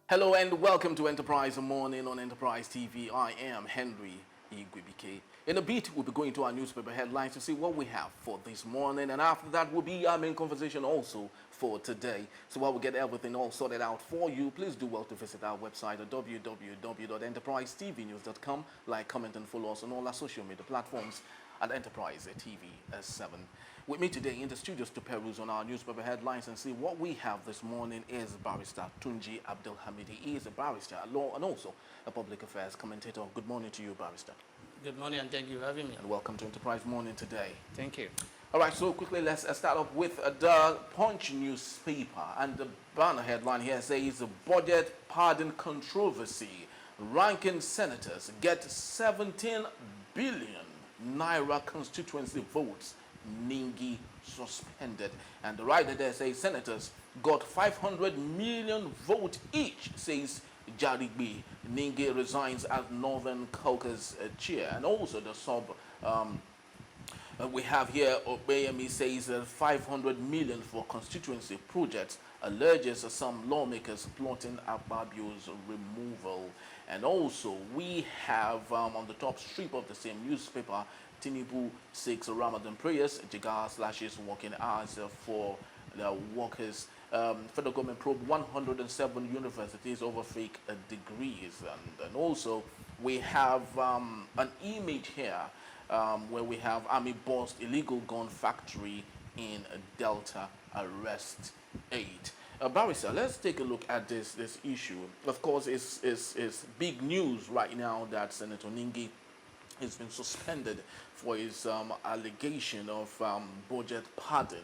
Hello and welcome to Enterprise Morning on Enterprise TV. I am Henry Igwibike. In a bit, we'll be going to our newspaper headlines to see what we have for this morning, and after that will be our main conversation also for today. So while we get everything all sorted out for you, please do well to visit our website at www.enterprisetvnews.com. Like, comment, and follow us on all our social media platforms at Enterprise TV 7. With me today in the studios to peruse on our newspaper headlines and see what we have this morning is Barrister Tunji Abdulhamidi. He is a barrister at law and also a public affairs commentator. Good morning to you, Barrister. Good morning and thank you for having me. And welcome to Enterprise Morning today. Thank you. All right, so quickly let's start off with the Punch newspaper. And the banner headline here says, Budget Pardon Controversy. Ranking senators get 17 billion naira constituency votes. Ningi suspended. And the writer there says senators got 500 million votes each, says Jarigbe. Ningi resigns as Northern Caucus chair. And also the we have here Obeyemi says 500 million for constituency projects, alleges some lawmakers plotting Akpabio's removal. And also we have on the top strip of the same newspaper, Tinubu seeks Ramadan prayers, Jigar slashes working hours for the workers. Federal government probed 107 universities over fake degrees. And also we have an image here where we have Army bust illegal gun factory in Delta, arrest 8. Barrister, let's take a look at this issue. Of course, it's big news right now that Senator Ningi has been suspended for his allegation of budget pardon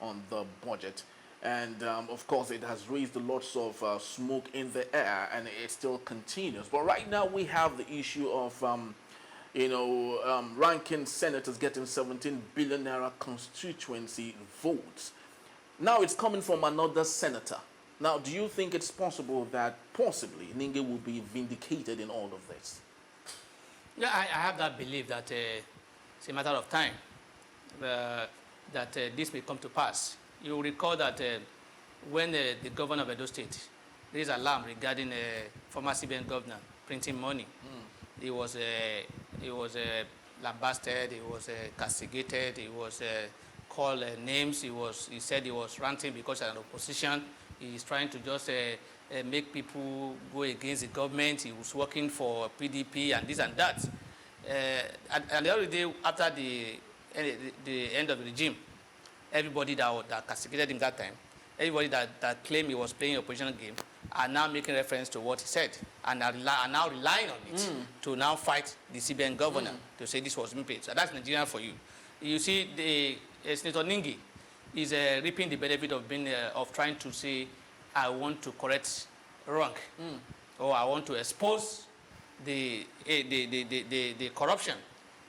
on the budget. And of course, it has raised lots of smoke in the air, and it still continues. But right now, we have the issue of ranking senators getting 17 billion naira constituency votes. Now it's coming from another senator. Now, do you think it's possible that possibly Ningi will be vindicated in all of this? Yeah, I have that belief that it's a matter of time that this may come to pass. You will recall that when the governor of Edo State raised alarm regarding former CBN governor printing money, he was lambasted, he was castigated, he was called names, he said he was ranting because of an opposition. He's trying to just make people go against the government. He was working for PDP and this and that. At the end of the day, after the end of the regime, everybody that castigated him that time, everybody that claimed he was playing oppositional game, are now making reference to what he said and are now relying on it to now fight the CBN governor to say this was being paid. So that's Nigeria for you. You see, the Senator Ningi is reaping the benefit of being of trying to say, I want to correct wrong, or I want to expose the corruption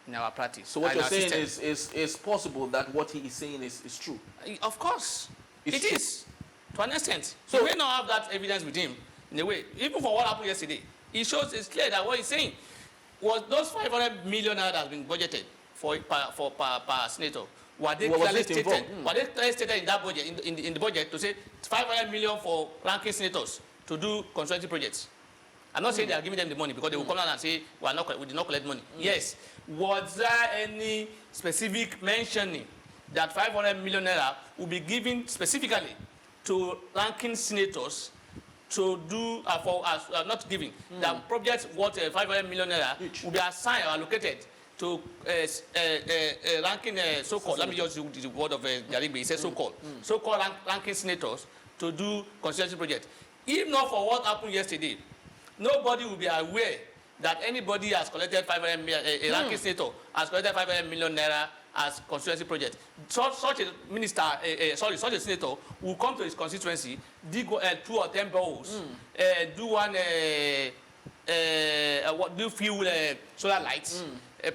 in our practice. So what you're saying is possible that what he is saying is true? Of course, it is to an extent. So we may not have that evidence with him in a way. Even for what happened yesterday, it's clear that what he's saying was those 500 million naira that has been budgeted per senator. Were they clearly stated? Were they clearly stated in that budget, in the budget, to say 500 million for ranking senators to do constituency projects? I'm not saying they are giving them the money because they will come out and say we did not collect money. Yes. Was there any specific mentioning that 500 million naira will be given specifically to ranking senators to do not giving that projects worth 500 million naira will be assigned or allocated to ranking so-called, let me just use the word of Jarigbe, he said so-called ranking senators to do constituency project. If not for what happened yesterday, nobody will be aware that anybody has collected 500 million, a ranking senator has collected 500 million naira as constituency project. Such a minister, such a senator will come to his constituency, dig 2 or 10 boreholes, do one, do fuel solar lights,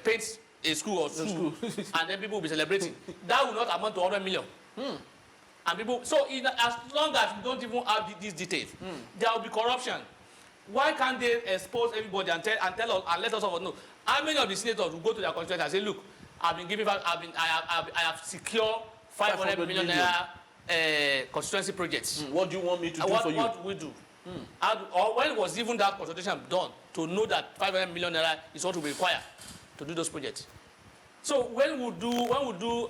paint a school or two, and then people will be celebrating. That will not amount to 100 million. And people, so as long as we don't even have these details, there will be corruption. Why can't they expose everybody and tell us and let us all know how many of the senators will go to their constituency and say, look, I have secured 500 million naira constituency projects. What do you want me to do for you? What we do? Or when was even that consultation done to know that 500 million naira is what will be required to do those projects? So when we do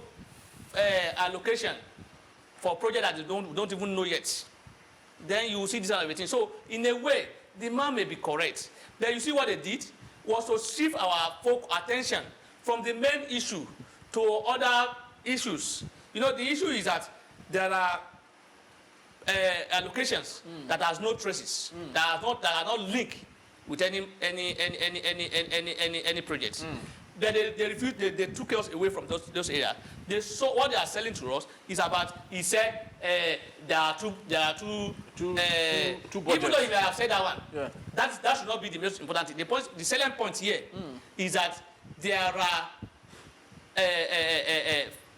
allocation for project that we don't even know yet, then you will see this kind of everything. So in a way, the man may be correct. Then you see what they did was to shift our attention from the main issue to other issues. You know, the issue is that there are allocations that has no traces, that are not linked with any project. Then they refused. They took us away from those areas. They saw what they are selling to us is about. He said there are two budgets. Even though he may have said that one, that should not be the most important thing. The selling point here is that there are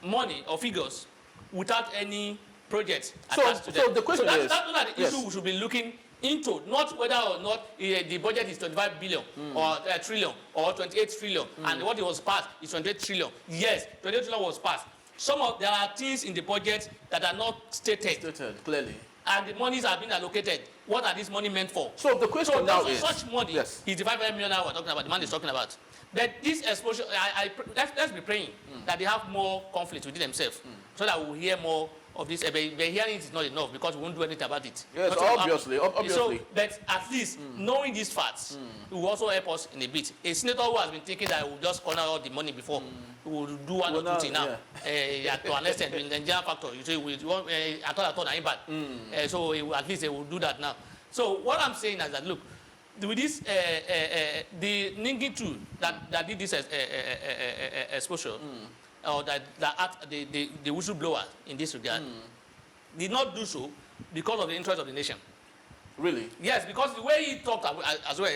money or figures without any project attached to them. So the question is, that's the issue we should be looking into, not whether or not the budget is 25 billion or trillion or 28 trillion, and what it was passed is 28 trillion. Yes, 28 trillion was passed. There are things in the budget that are not stated clearly, and the monies are being allocated. What are these money meant for? So the question now is, such money is the 500 million we're talking about. The man is talking about. But this exposure, let's be praying that they have more conflict within themselves, so that we'll hear more of this. But hearing it is not enough because we won't do anything about it. Yes, obviously. So, but at least knowing these facts will also help us in a bit. A senator who has been thinking that we'll just corner all the money before, will do one or two things now. To an extent, in the Nigerian factor, you say we want at all bad. So at least they will do that now. So what I'm saying is that look, with this the Ningi tool that did this exposure. Or the whistleblower in this regard did not do so because of the interest of the nation. Really? Yes, because the way he talked as well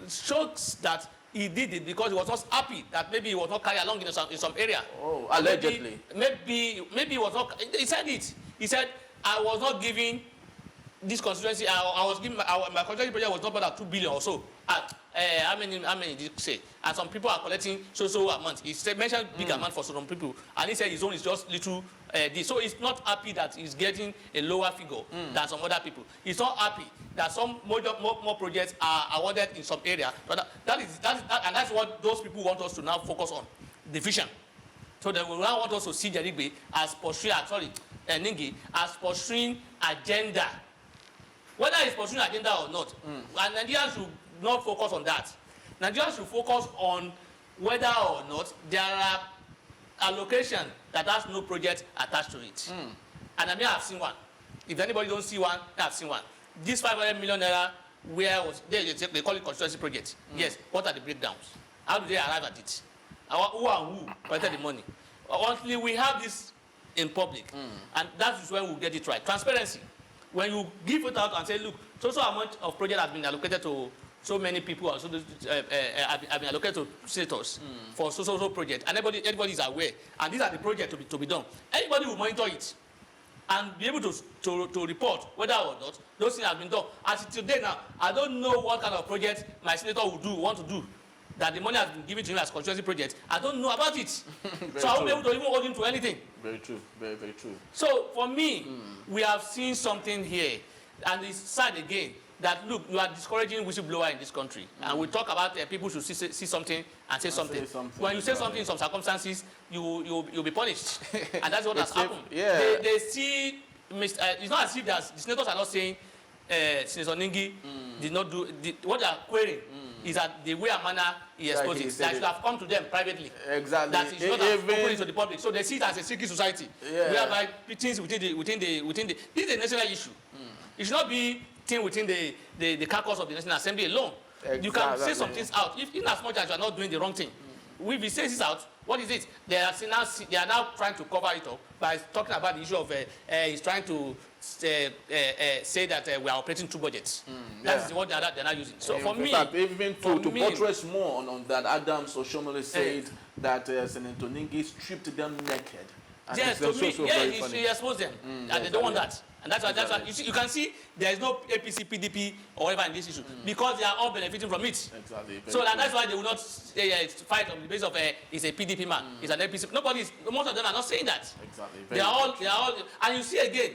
shows that he did it because he was not happy that maybe he was not carried along in some area. Oh, allegedly. Maybe he was not. He said it. He said, I was not giving this constituency. I was giving my constituency project was not more than 2 billion or so. How many did you say? And some people are collecting so amount. He said, mentioned big amount for some people, and he said his own is just little. So he's not happy that he's getting a lower figure than some other people. He's not happy that some more projects are awarded in some area. But that's what those people want us to now focus on, the vision. So they will now want us to see Jerigbe as pursuing, Ningi as pursuing agenda. Whether it's pursuing agenda or not, and Nigerians should not focus on that. Nigerians should focus on whether or not there are allocation that has no project attached to it. And I may have seen one. If anybody don't see one, I have seen one. This 500 million naira, where was they call it constituency project? Yes. What are the breakdowns? How do they arrive at it? Who and who collected the money? Until we have this in public, and that is when we'll get it right. Transparency. When you give it out and say, look, so amount of project has been allocated to so many people, or so have been allocated to senators for so project, and everybody is aware, and these are the projects to be done. Anybody will monitor it and be able to report whether or not those things have been done. As today now, I don't know what kind of project my senator want to do, that the money has been given to him as constituency project. I don't know about it. So I won't be able to even hold him to anything. Very true. Very, very true. So for me, we have seen something here. And it's sad again that, look, you are discouraging whistleblower in this country. And we talk about people should see something and say something. When you say something in some circumstances, you'll be punished. And that's what has happened. Yeah. They see, it's not as if the senators are not saying Senator Ningi did not do, what they are querying is that the way and manner he exposed it, that should have come to them privately. Exactly. That is not have opened it to the public. So they see it as a secret society, whereby things within the this is a national issue. It should not be thing within the caucus of the National Assembly alone. Exactly. You can say some things out, in as much as you are not doing the wrong thing. If he says this out, what is it? They are now trying to cover it up by talking about the issue of he's trying to say that we are operating two budgets. That is what they're not using. So for me, even to buttress more on that, Adams Oshomole said that Senator Ningi stripped them naked. Yes, to me, he exposed them, and they don't want that. And that's why you can see there is no APC, PDP, or whatever in this issue because they are all benefiting from it. Exactly. So that's why they will not fight on the basis of he's a PDP man, he's an APC. Most of them are not saying that. Exactly. They are all, and you see again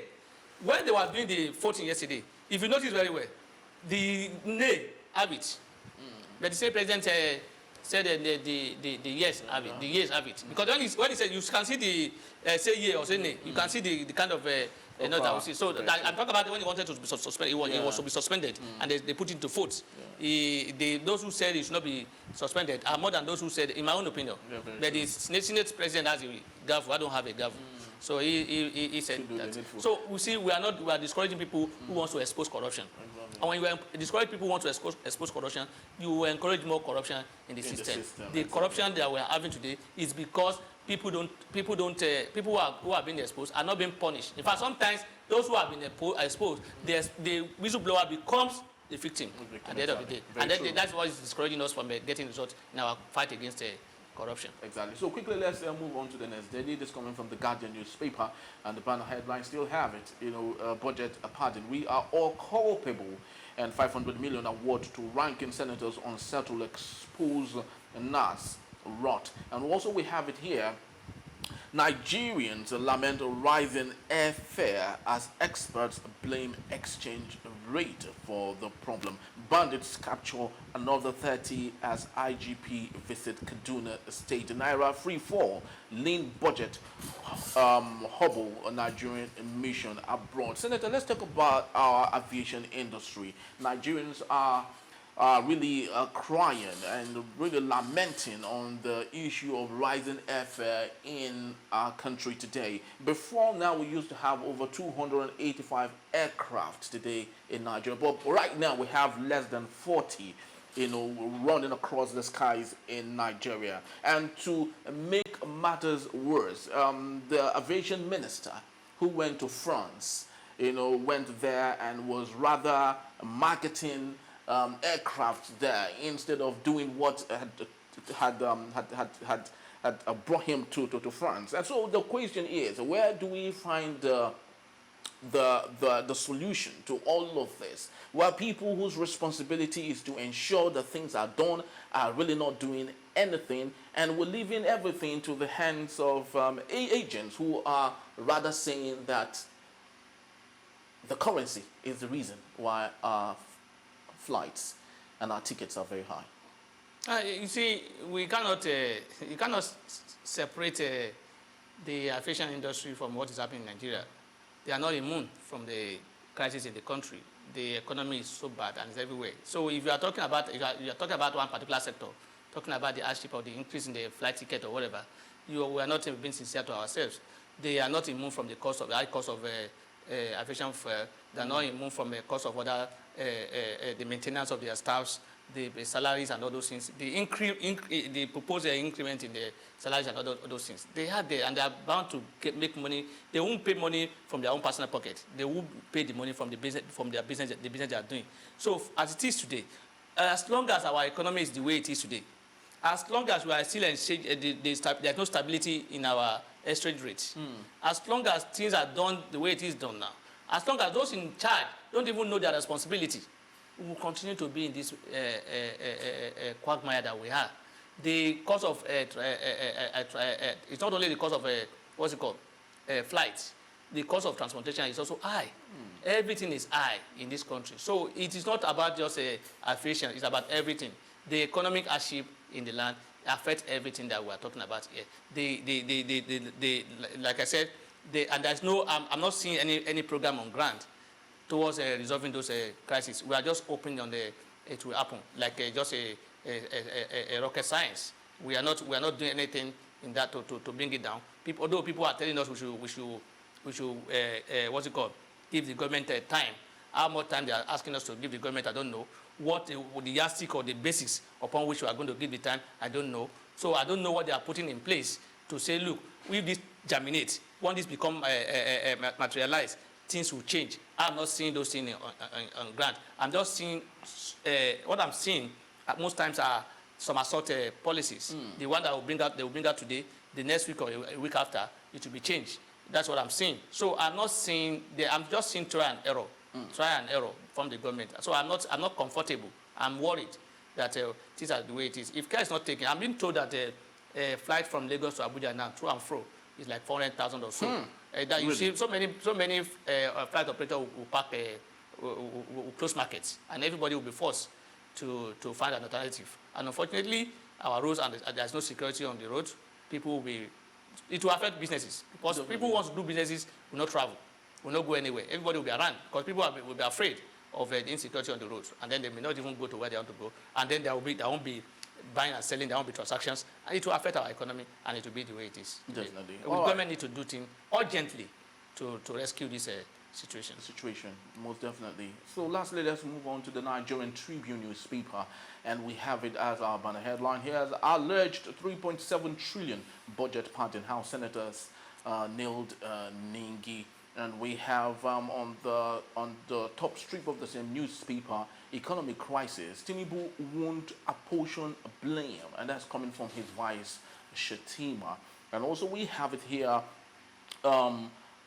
when they were doing the voting yesterday. If you notice very well, the nay have it. But the same president said the yes have it, the yes have it. Because when he said, you can see the say yeah or say nay, you can see the kind of note that we see. So I'm talking about when he wanted to be suspended, he was to be suspended, and they put it to vote. Those who said he should not be suspended are more than those who said, in my own opinion. But the Senate president has a gavel. I don't have a gavel. So he said that. So we see we are discouraging people who want to expose corruption. And when you discourage people who want to expose corruption, you will encourage more corruption in the system. The corruption that we are having today is because people who are being exposed are not being punished. In fact, sometimes those who have been exposed, the whistleblower becomes the victim at the end of the day. And that's what is discouraging us from getting results in our fight against corruption. Exactly. So quickly, let's move on to the next daily. This coming from the Guardian newspaper, and the banner headline still have it. Budget pardon. We are all culpable, and 500 million award to ranking senators on settle expose NAS rot. And also we have it here. Nigerians lament rising airfare as experts blame exchange rate for the problem. Bandits capture another 30 as IGP visit Kaduna State. Naira free fall, lean budget, hobble a Nigerian mission abroad. Senator, let's talk about our aviation industry. Nigerians are really crying and really lamenting on the issue of rising airfare in our country today. Before now, we used to have over 285 aircraft today in Nigeria, but right now we have less than 40 running across the skies in Nigeria. And to make matters worse, the aviation minister who went to France, went there and was rather marketing aircraft there instead of doing what had brought him to France. And so the question is, where do we find the solution to all of this? Where people whose responsibility is to ensure that things are done are really not doing anything, and we're leaving everything to the hands of agents who are rather saying that the currency is the reason why our flights and our tickets are very high. You see, you cannot separate the aviation industry from what is happening in Nigeria. They are not immune from the crisis in the country. The economy is so bad and it's everywhere. So if you are talking about one particular sector, talking about the hardship or the increase in the flight ticket or whatever, we are not being sincere to ourselves. They are not immune from the high cost of aviation fare. They are not immune from the cost of other the maintenance of their staffs, the salaries and all those things. The proposed increment in the salaries and all those things. They are there and they are bound to make money. They won't pay money from their own personal pocket. They will pay the money from the business, the business they are doing. So as it is today, as long as our economy is the way it is today, as long as we are still there's no stability in our exchange rates, as long as things are done the way it is done now, as long as those in charge don't even know their responsibility, we will continue to be in this quagmire that we have. The cost of it's not only the cost of flights. The cost of transportation is also high. Everything is high in this country. So it is not about just aviation. It's about everything. The economic hardship in the land affects everything that we are talking about here. Like I said, and there's no. I'm not seeing any program on ground towards resolving those crises. We are just hoping it will happen, like just a rocket science. We are not doing anything in that to bring it down. Although people are telling us we should give the government time. How much time they are asking us to give the government, I don't know. What the yardstick or the basics upon which we are going to give the time, I don't know. So I don't know what they are putting in place to say, look, if this germinates, when this become materialized, things will change. I'm not seeing those things on ground. I'm just seeing what I'm seeing at most times are some assault policies. The one that they will bring out today, the next week or a week after, it will be changed. That's what I'm seeing. So I'm not seeing I'm just seeing try and error from the government. So I'm not comfortable. I'm worried that things are the way it is. If care is not taken, I'm being told that a flight from Lagos to Abuja now, through and fro, is like 400,000 or so. That you see so many flight operators will park will close markets, and everybody will be forced to find an alternative. And unfortunately, our roads and there's no security on the road. People will be, it will affect businesses because people who want to do businesses will not travel, will not go anywhere. Everybody will be around because people will be afraid of the insecurity on the roads, and then they may not even go to where they want to go, and then there won't be buying and selling, there won't be transactions, and it will affect our economy, and it will be the way it is. Definitely. The government need to do things urgently to rescue this situation. Most definitely. So lastly, let's move on to the Nigerian Tribune newspaper, and we have it as our banner headline here: as alleged 3.7 trillion budget pardon, House senators nailed Ningi. And we have on the top strip of the same newspaper, economic crisis. Tinubu won't apportion blame, and that's coming from his vice Shatima. And also we have it here.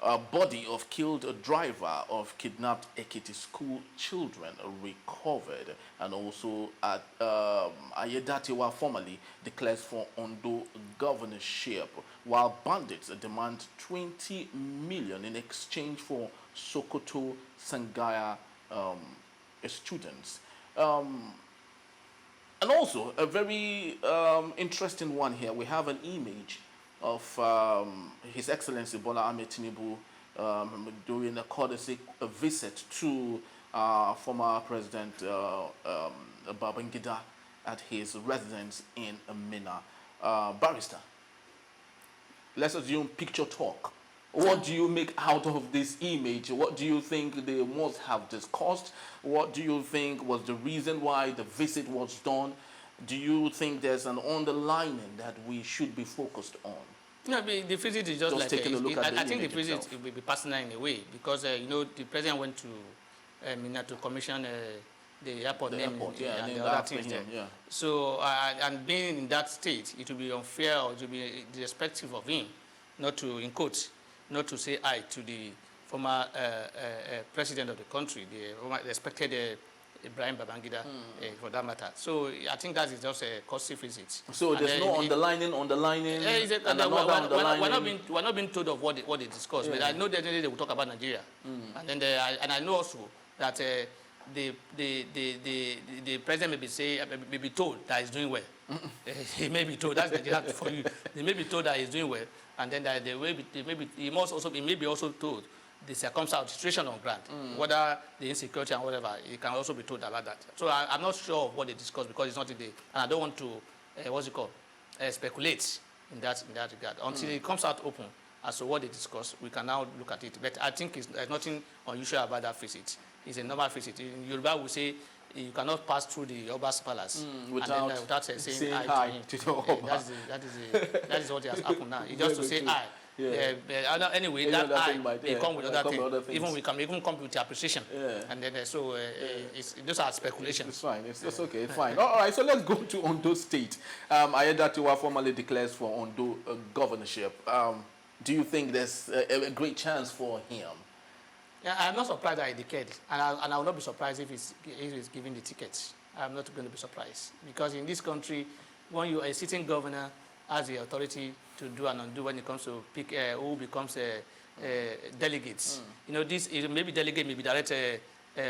A body of killed driver of kidnapped Ekiti school children recovered, and also at Ayedatiwa formally declares for Ondo governorship, while bandits demand 20 million in exchange for Sokoto Sangaya students. And also a very interesting one here. We have an image of His Excellency Bola Ahmed Tinubu during a courtesy visit to former President Babangida at his residence in Minna. Barrister, let's assume picture talk. What do you make out of this image? What do you think they must have discussed? What do you think was the reason why the visit was done? Do you think there's an underlining that we should be focused on? No, the visit is just like taking a look at the I think the image visit itself. will be personal in a way because the president went to Minna to commission the airport The name airport, and named the other after things there. him, yeah. So and being in that state, it will be unfair or it will be disrespectful of him not to, in quotes, not to say aye to the former president of the country, the respected Ibrahim Babangida, for that matter. So I think that is just a costly visit. So there's no underlining, and another we're not being told of what they discussed, but I know that they will talk about Nigeria, and then and I know also that the president may be told that he's doing well. He may be told that's for you. They may be told that he's doing well, and then that he may be also told the circumstance, situation on ground, whether the insecurity and whatever, he can also be told about that. So I'm not sure of what they discussed because it's not in the, and I don't want to, speculate in that regard. Until it comes out open as to what they discussed, we can now look at it. But I think there's nothing unusual about that visit. It's a normal visit. In Yoruba, we say you cannot pass through the Oba's palace without saying hi to him. That is what has happened now. You just to say hi. Anyway, that eye may come with other things. Even we can even come with appreciation. And then those are speculations. It's fine. It's okay. It's fine. All right. So let's go to Ondo State. Ayedatiwa formally declares for Ondo governorship. Do you think there's a great chance for him? Yeah, I'm not surprised that he declared, and I will not be surprised if he's given the tickets. I'm not going to be surprised because in this country, when you are a sitting governor has the authority to do and undo when it comes to pick who becomes delegates. You know, this is maybe delegate, maybe direct.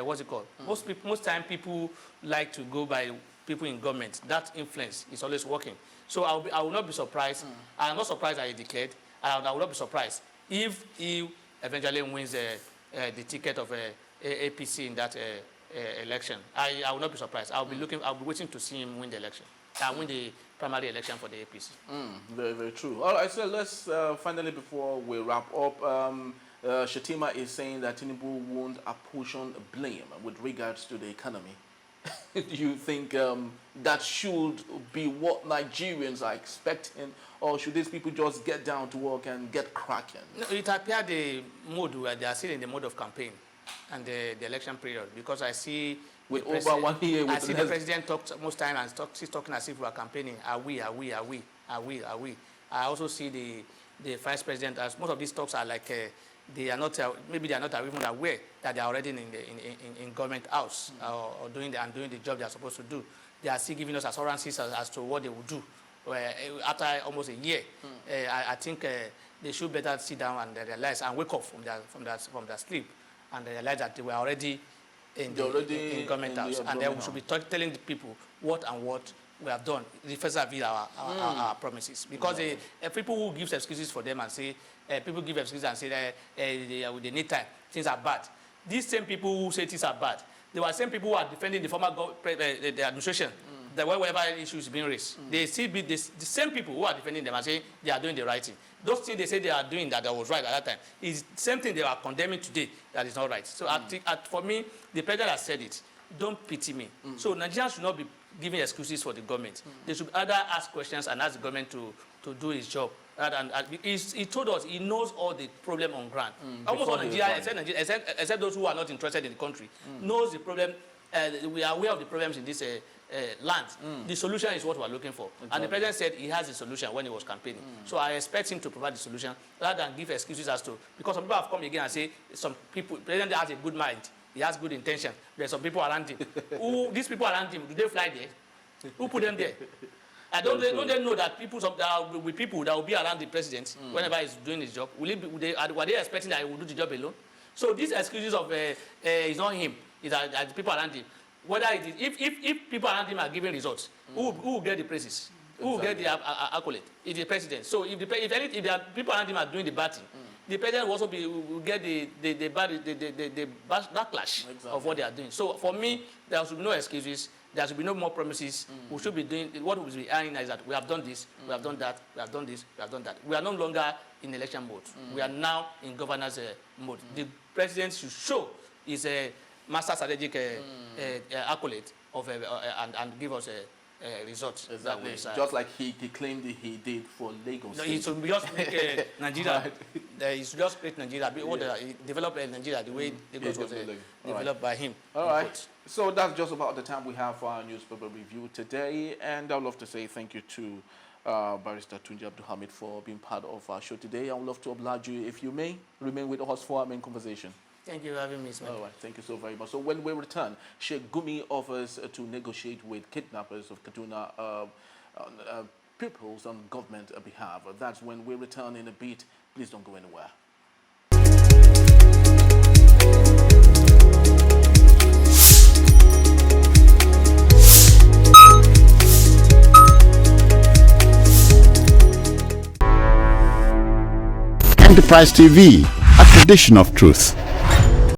What's it called? Most time people like to go by people in government. That influence is always working. So I will not be surprised. I'm not surprised that he declared. I will not be surprised if he eventually wins the ticket of APC in that election. I will not be surprised. I'll be waiting to see him win the election. Win the primary election for the APC. Very, very true. All right, so let's finally, before we wrap up, Shatima is saying that Tinubu won't apportion blame with regards to the economy. Do you think that should be what Nigerians are expecting, or should these people just get down to work and get cracking? No, it appears the mode where they are still in the mode of campaign and the election period, because I see with over 1 year. I see the president talk most time and he's talking as if we are campaigning. Are we? I also see the vice president, as most of these talks are like they are not maybe they are not even aware that they are already in government house or doing the job they are supposed to do. They are still giving us assurances as to what they will do. After almost a year, I think they should better sit down and realize and wake up from their sleep and realize that they were already in They're already in government in the house, and then we government should be telling the people what we have done, vis-a-vis our promises. Because people who give excuses for them and say, people give excuses and say they need time, things are bad. These same people who say things are bad, they were the same people who are defending the former the administration, that wherever issue is being raised. They still be the same people who are defending them and saying they are doing the right thing. Those things they say they are doing that was right at that time is the same thing they are condemning today that is not right. So I think, for me, the president has said it. Don't pity me. So Nigerians should not be giving excuses for the government. They should either ask questions and ask the government to do his job. He told us he knows all the problem on ground. Almost all Nigeria, except those who are not interested in the country, knows the problem. We are aware of the problems in this land. The solution is what we are looking for. Exactly. And the president said he has a solution when he was campaigning. So I expect him to provide the solution rather than give excuses as to, because some people have come again and say some people, the president has a good mind. He has good intention. There are some people around him. These people around him, do they fly there? Who put them there? Don't they know that people that will be around the president whenever he's doing his job? Were they expecting that he will do the job alone? So these excuses of it's not him, it's the people around him. Whether it is, if people around him are giving results, who will get the praises? Who will get the accolade? It's the president. So if the people around him are doing the bad thing, the president will also will get the backlash of what they are doing. So for me, there should be no excuses. There should be no more promises. We should be doing what we should be eyeing is that we have done this, we have done that, we have done this, we have done that. We are no longer in election mode. We are now in governance mode. The president should show his master strategic accolade of and give us results. Exactly. Just like he claimed he did for Lagos. No, he should just make Nigeria. He should just create Nigeria. Develop Nigeria the way Lagos was developed by him. All right. So that's just about the time we have for our newspaper review today. And I'd love to say thank you to Barrister Tunji Abdulhamid for being part of our show today. I would love to oblige you, if you may, remain with us for our main conversation. Thank you for having me, Ismail. All right, thank you so very much. So when we return, Sheikh Gumi offers to negotiate with kidnappers of Kaduna peoples on government behalf. That's when we return in a bit. Please don't go anywhere. Enterprise TV, a tradition of truth.